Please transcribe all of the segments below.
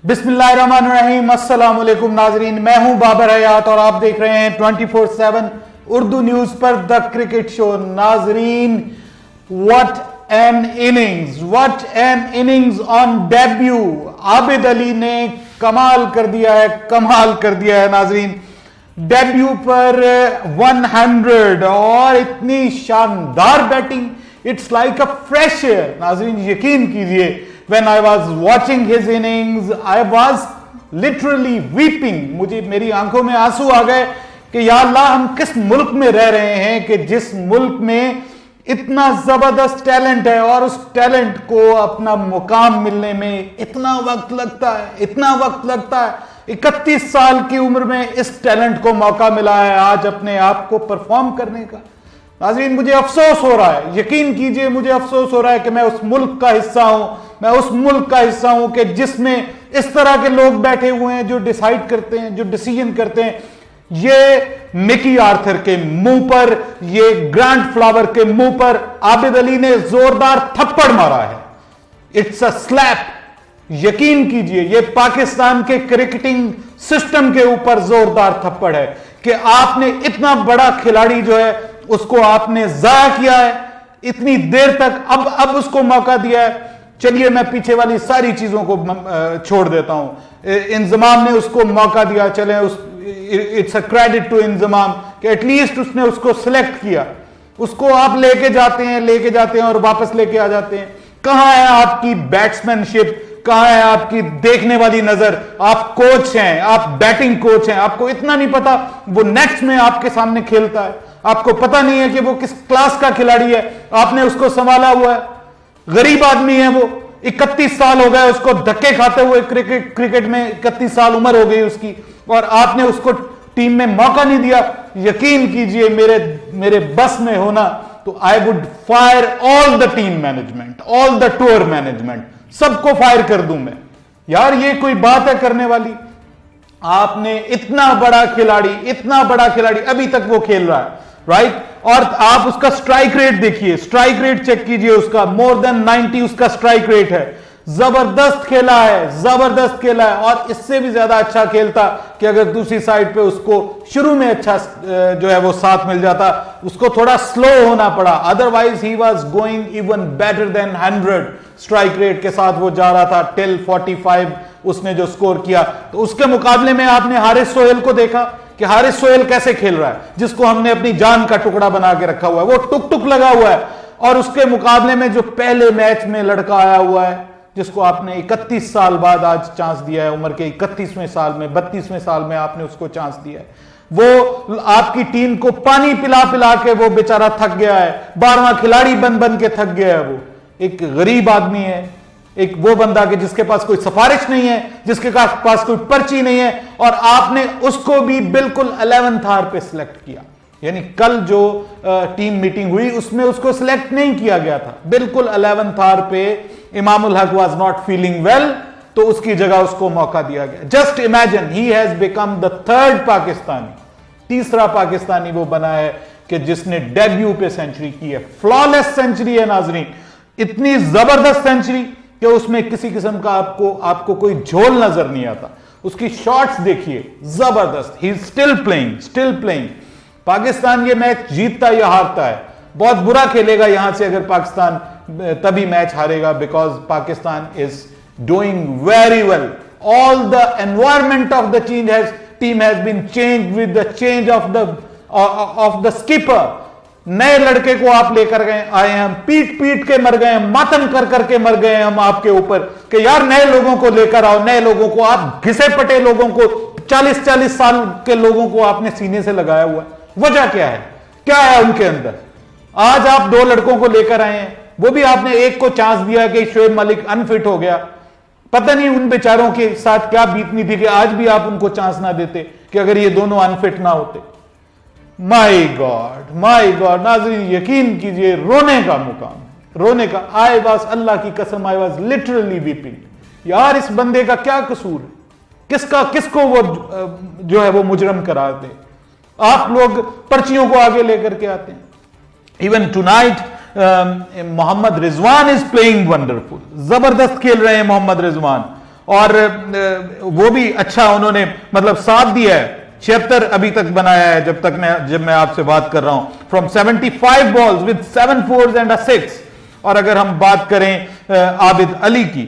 बिस्मिल्लाहिर्रहमानिर्रहीम, अस्सलाम वालेकुम नाजरीन। मैं हूं बाबर हयात और आप देख रहे हैं 24/7 उर्दू न्यूज पर द क्रिकेट शो। नाजरीन, what an innings on debut. Abid Ali ने कमाल कर दिया है नाजरीन। डेब्यू पर 100 और इतनी शानदार batting, it's like a fresh air. नाजरीन यकीन कीजिए, when I was watching his innings, I was literally weeping। मेरी आंखों में आंसू आ गए कि या अल्लाह, हम किस मुल्क में रह रहे हैं कि जिस मुल्क में इतना जबरदस्त टैलेंट है और उस टैलेंट को अपना मुकाम मिलने में इतना वक्त लगता है। 31 साल की उम्र में इस टैलेंट को मौका मिला है आज अपने आप को परफॉर्म करने का। नाज़रीन, मुझे अफसोस हो रहा है, यकीन कीजिए मुझे अफसोस हो रहा है कि मैं उस मुल्क का हिस्सा हूं कि जिसमें इस तरह के लोग बैठे हुए हैं जो डिसाइड करते हैं, जो डिसीजन करते हैं। ये मिकी आर्थर के मुंह पर, ये ग्रांट फ्लावर के मुंह पर आबिद अली ने जोरदार थप्पड़ मारा है। It's a slap. यकीन कीजिए, ये पाकिस्तान के क्रिकेटिंग सिस्टम के ऊपर जोरदार थप्पड़ है कि आपने इतना बड़ा खिलाड़ी जो है उसको आपने जाया किया है इतनी देर तक। अब उसको मौका दिया है। चलिए, मैं पीछे वाली सारी चीजों को छोड़ देता हूं। इंजमाम ने उसको मौका दिया, चले it's a credit to Inzamam कि एटलीस्ट उसने उसको सिलेक्ट किया। उसको आप लेके जाते हैं और वापस लेके आ जाते हैं। कहां है आपकी बैट्समैनशिप, कहां है आपकी देखने वाली नजर? आप कोच हैं, आप बैटिंग कोच हैं, आपको इतना नहीं पता वो नेक्स्ट में आपके सामने खेलता है? आपको पता नहीं है कि वो किस क्लास का खिलाड़ी है? आपने उसको संभाला हुआ है। गरीब आदमी है वो, 31 साल हो गए उसको धक्के खाते हुए। क्रिकेट में 31 साल उम्र हो गई उसकी और आपने उसको टीम में मौका नहीं दिया। यकीन कीजिए, मेरे बस में होना तो I wood fire all the team management, all the tour management, सबको फायर कर दूं मैं। यार, ये कोई बात है करने वाली? आपने इतना बड़ा खिलाड़ी अभी तक वो खेल रहा है, राइट? और आप उसका स्ट्राइक रेट देखिए, स्ट्राइक रेट चेक कीजिए उसका, मोर देन 90 उसका स्ट्राइक रेट है। जबरदस्त खेला है और इससे भी ज्यादा अच्छा खेलता कि अगर दूसरी साइड पे उसको शुरू में अच्छा जो है वो साथ मिल जाता। उसको थोड़ा स्लो होना पड़ा, otherwise he was going even better than 100 strike rate के साथ वो जा रहा था टिल 45 उसने जो स्कोर किया। तो उसके मुकाबले में आपने हारिस सोहेल को देखा कि हारिस सोहेल कैसे खेल रहा है, जिसको हमने अपनी जान का टुकड़ा बना के रखा हुआ है। वो टुक टुक लगा हुआ है। और उसके मुकाबले में जो पहले मैच में लड़का आया हुआ है जिसको आपने 31 साल बाद आज चांस दिया है, उम्र के 31वें साल में, 32वें साल में आपने उसको चांस दिया है। वो आपकी टीम को पानी पिला पिला के वो बेचारा थक गया है, 12वां खिलाड़ी बन के थक गया है। वो एक गरीब आदमी है, एक वो बंदा कि जिसके पास कोई सिफारिश नहीं है, जिसके पास कोई पर्ची नहीं है, और आपने उसको भी बिल्कुल 11th आवर पे सिलेक्ट किया। यानी कल जो टीम मीटिंग हुई उसमें उसको सिलेक्ट नहीं किया गया था। बिल्कुल 11th आवर पे Imamul Haq was not feeling well, तो उसकी जगह उसको मौका दिया गया। Just imagine, he has become the third Pakistani, तीसरा पाकिस्तानी वो बना है कि जिसने डेब्यू पे सेंचुरी की है। फ्लॉलेस सेंचुरी है नाजरीन, इतनी जबरदस्त सेंचुरी कि उसमें किसी किस्म का आपको कोई झोल नजर नहीं आता। उसकी शॉट्स देखिए, जबरदस्त। He is still playing. Pakistan ये मैच जीतता या हारता है, बहुत बुरा खेलेगा यहां से अगर पाकिस्तान तभी मैच हारेगा, because Pakistan is doing very well. All the environment of the team has been change with the change of the skipper. नए लड़के को आप लेकर आए हैं, पीट के मर गए हैं, मातम करके मर गए हैं हम आपके ऊपर कि यार नए लोगों को लेकर आओ, नए लोगों को। आप घिसे पटे लोगों को, 40 साल के लोगों को आपने सीने से लगाया हुआ है। वजह क्या है उनके अंदर? आज आप 2 लड़कों को लेकर आए हैं, वो भी आपने एक को चांस दिया कि शोएब मलिक अनफिट हो गया। पता नहीं उन बेचारों के साथ क्या बीतनी थी कि आज भी आप उनको चांस ना देते कि अगर ये दोनों अनफिट ना होते। माय गॉड नाज़रीन, यकीन कीजिए, रोने का मुकाम, रोने का। अल्लाह की कसम, आई वाज लिटरली वीपिंग। यार, इस बंदे का क्या कसूर है? किसको वो जो है वो मुजरम करार दे? आप लोग पर्चियों को आगे लेकर के आते हैं। Even tonight Mohammad Rizwan is playing wonderful, जबरदस्त खेल रहे हैं मोहम्मद रिजवान। और वो भी अच्छा उन्होंने मतलब साथ दिया है। 76 अभी तक बनाया है जब मैं आपसे बात कर रहा हूं, from 75 balls with 7 4s and अ 6। और अगर हम बात करें आबिद अली की,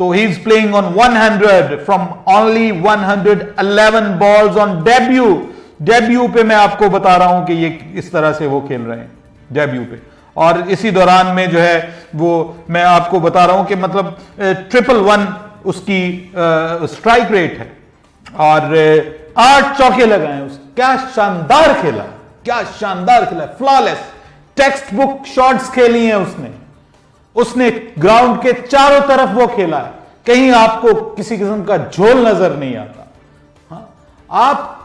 तो he is playing on 100 from only 111 balls on debut पे मैं आपको बता रहा हूं कि ये इस तरह से वो खेल रहे हैं डेब्यू पे। और इसी दौरान में जो है वो मैं आपको बता रहा हूं कि मतलब 111 उसकी स्ट्राइक रेट है और 8 चौके लगाए उसने। क्या शानदार खेला, क्या शानदार खेला, फ्लॉलेस टेक्स्ट बुक शॉट्स खेली हैं उसने ग्राउंड के चारों तरफ वो खेला है, कहीं आपको किसी किस्म का झोल नजर नहीं आता। हाँ? आप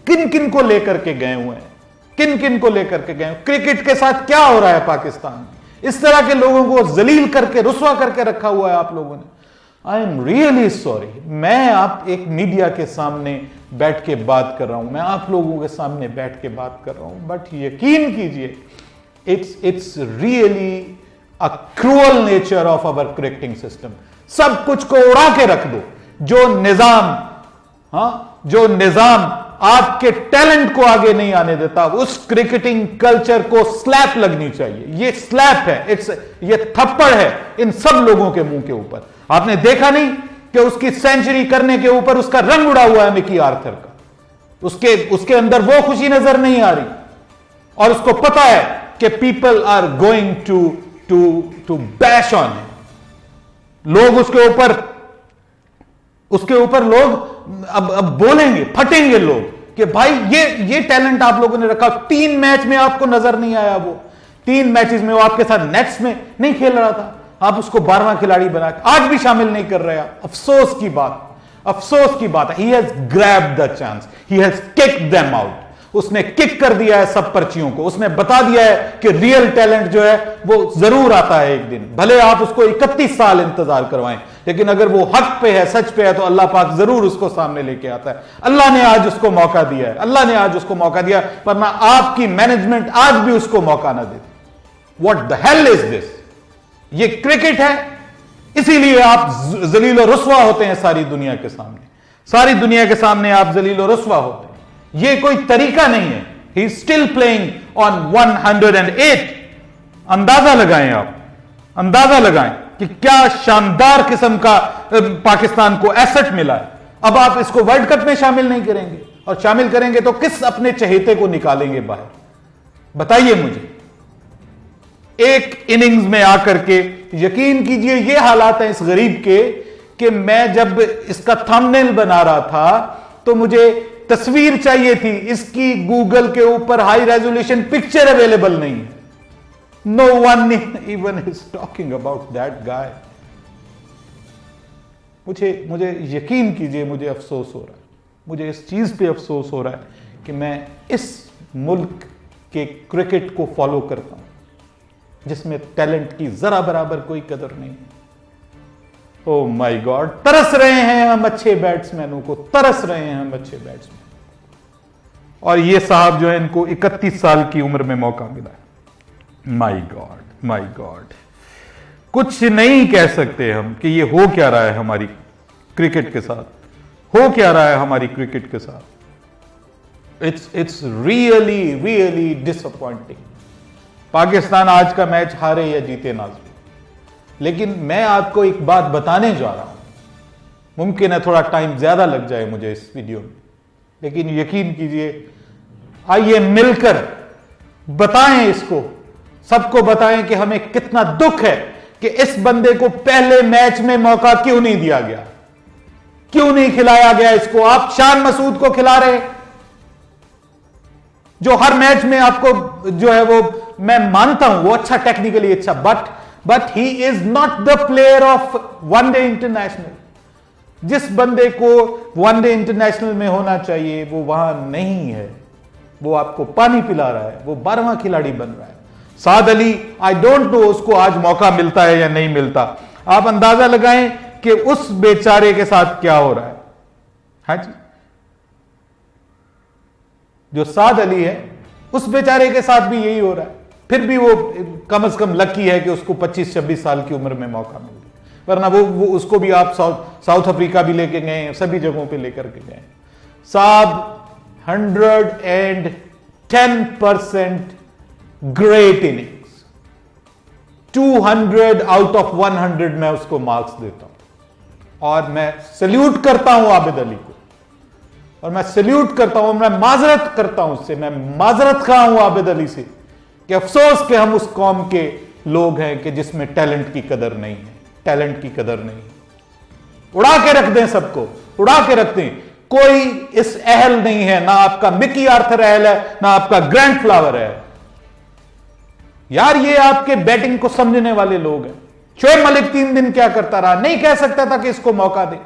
किन किन को लेकर के गए हुए हैं, किन किन को लेकर के गए? क्रिकेट के साथ क्या हो रहा है पाकिस्तान में? इस तरह के लोगों को जलील करके रुसवा करके रखा हुआ है आप लोगों ने। I am really sorry. मैं आप एक मीडिया के सामने बैठ के बात कर रहा हूं, मैं आप लोगों के सामने बैठ के बात कर रहा हूं, बट यकीन कीजिए it's really a cruel nature of our cricketing system. सब कुछ को उड़ा के रख दो। जो निजाम आपके टैलेंट को आगे नहीं आने देता, उस क्रिकेटिंग कल्चर को स्लैप लगनी चाहिए। ये स्लैप है, ये थप्पड़ है इन सब लोगों के मुंह के ऊपर। आपने देखा नहीं कि उसकी सेंचुरी करने के ऊपर उसका रंग उड़ा हुआ है मिकी आर्थर का, उसके अंदर वो खुशी नजर नहीं आ रही, और उसको पता है कि people are going to bash on him. लोग उसके ऊपर लोग अब बोलेंगे, फटेंगे लोग कि भाई ये टैलेंट आप लोगों ने रखा। 3 मैच में आपको नजर नहीं आया, वो 3 मैचेस में वो आपके साथ नेट्स में नहीं खेल रहा था, आप उसको 12वां खिलाड़ी बना के आज भी शामिल नहीं कर रहे आप। अफसोस की बात है। He has grabbed the chance, he has kicked them out. उसने किक कर दिया है सब पर्चियों को। उसने बता दिया है कि रियल टैलेंट जो है वो जरूर आता है एक दिन, भले आप उसको 31 साल इंतजार करवाएं, लेकिन अगर वो हक पे है, सच पे है, तो अल्लाह पाक जरूर उसको सामने लेके आता है। अल्लाह ने आज उसको मौका दिया है, वरना आपकी मैनेजमेंट आज भी उसको मौका ना देती। What the hell is this? ये क्रिकेट है, इसीलिए आप जलील और रुस्वा होते हैं सारी दुनिया के सामने आप जलील और रुस्वा होते हैं। ये कोई तरीका नहीं है। He still playing on 108। अंदाजा लगाएं कि क्या शानदार किस्म का पाकिस्तान को एसेट मिला है। अब आप इसको वर्ल्ड कप में शामिल नहीं करेंगे, और शामिल करेंगे तो किस अपने चहेते को निकालेंगे बाहर, बताइए मुझे। एक इनिंग्स में आकर के, यकीन कीजिए ये हालात हैं इस गरीब के, कि मैं जब इसका थंबनेल बना रहा था तो मुझे तस्वीर चाहिए थी इसकी, गूगल के ऊपर हाई रेजोल्यूशन पिक्चर अवेलेबल नहीं है। No one even is talking about that guy. मुझे यकीन कीजिए, मुझे अफसोस हो रहा है, मुझे इस चीज पे अफसोस हो रहा है कि मैं इस मुल्क के क्रिकेट को फॉलो करता हूं जिसमें टैलेंट की जरा बराबर कोई कदर नहीं है। ओह माय गॉड, तरस रहे हैं हम अच्छे बैट्समैनों को, और ये साहब जो है इनको 31 साल की उम्र में मौका मिला है। माय गॉड, कुछ नहीं कह सकते हम कि ये हो क्या रहा है हमारी क्रिकेट के साथ। It's really disappointing. पाकिस्तान आज का मैच हारे या जीते नाज़रीन, लेकिन मैं आपको एक बात बताने जा रहा हूं। मुमकिन है थोड़ा टाइम ज्यादा लग जाए मुझे इस वीडियो में, लेकिन यकीन कीजिए, आइए मिलकर बताएं इसको, सबको बताएं कि हमें कितना दुख है कि इस बंदे को पहले मैच में मौका क्यों नहीं दिया गया, क्यों नहीं खिलाया गया इसको। आप शान मसूद को खिला रहे, जो हर मैच में आपको जो है वो, मैं मानता हूं वो अच्छा, टेक्निकली अच्छा, but he is not the player of one day international. जिस बंदे को वनडे इंटरनेशनल में होना चाहिए वो वहां नहीं है, वो आपको पानी पिला रहा है, वो 12वां खिलाड़ी बन रहा है। साद अली, आई डोंट नो उसको आज मौका मिलता है या नहीं मिलता। आप अंदाजा लगाएं कि उस बेचारे के साथ क्या हो रहा है। हाँ जी, जो साद अली है उस बेचारे के साथ भी यही हो रहा है। फिर भी वो कम से कम लकी है कि उसको 25-26 साल की उम्र में मौका मिल गया। वरना वो उसको भी आप साउथ अफ्रीका भी लेके गए हैं, सभी जगहों पे लेकर के गए। साहब 110% ग्रेट इनिंग्स, 200 आउट ऑफ 100 मैं उसको मार्क्स देता हूं। और मैं सल्यूट करता हूं आबिद अली को, और मैं सल्यूट करता हूं, मैं माजरत करता हूं उससे, मैं माजरत खा हूं आबिद अली से कि अफसोस कि हम उस कौम के लोग हैं कि जिसमें टैलेंट की कदर नहीं है, टैलेंट की कदर नहीं। उड़ा के रख दें सबको, उड़ा के रख दें, कोई इस अहल नहीं है, ना आपका मिकी आर्थर अहल है, ना आपका ग्रैंड फ्लावर है। यार ये आपके बैटिंग को समझने वाले लोग हैं। शोएब मलिक 3 दिन क्या करता रहा, नहीं कह सकता था कि इसको मौका दे।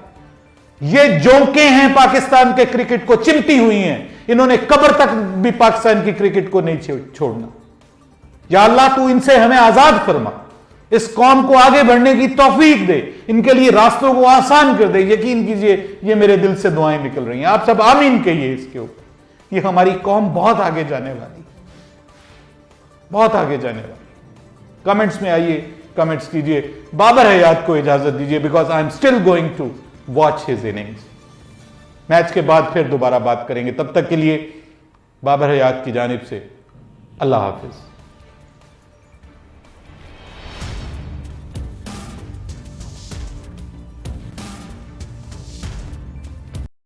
ये जोंके हैं पाकिस्तान के क्रिकेट को, चिमटी हुई हैं, इन्होंने कब्र तक भी पाकिस्तान की क्रिकेट को नहीं छोड़ना। या अल्लाह तू इनसे हमें आजाद फरमा, इस कौम को आगे बढ़ने की तौफीक दे, इनके लिए रास्तों को आसान कर दे। यकीन कीजिए ये मेरे दिल से दुआएं निकल रही हैं, आप सब आमीन कहिए इसके ऊपर। ये हमारी कौम बहुत आगे जाने वाली, बहुत आगे जाने वाली। कमेंट्स में आइए, कमेंट्स कीजिए, बाबर हयात को इजाजत दीजिए, because I am still going to watch his innings. Match के बाद फिर दोबारा बात करेंगे, तब तक के लिए बाबर हयात की जानिब से अल्लाह हाफिज।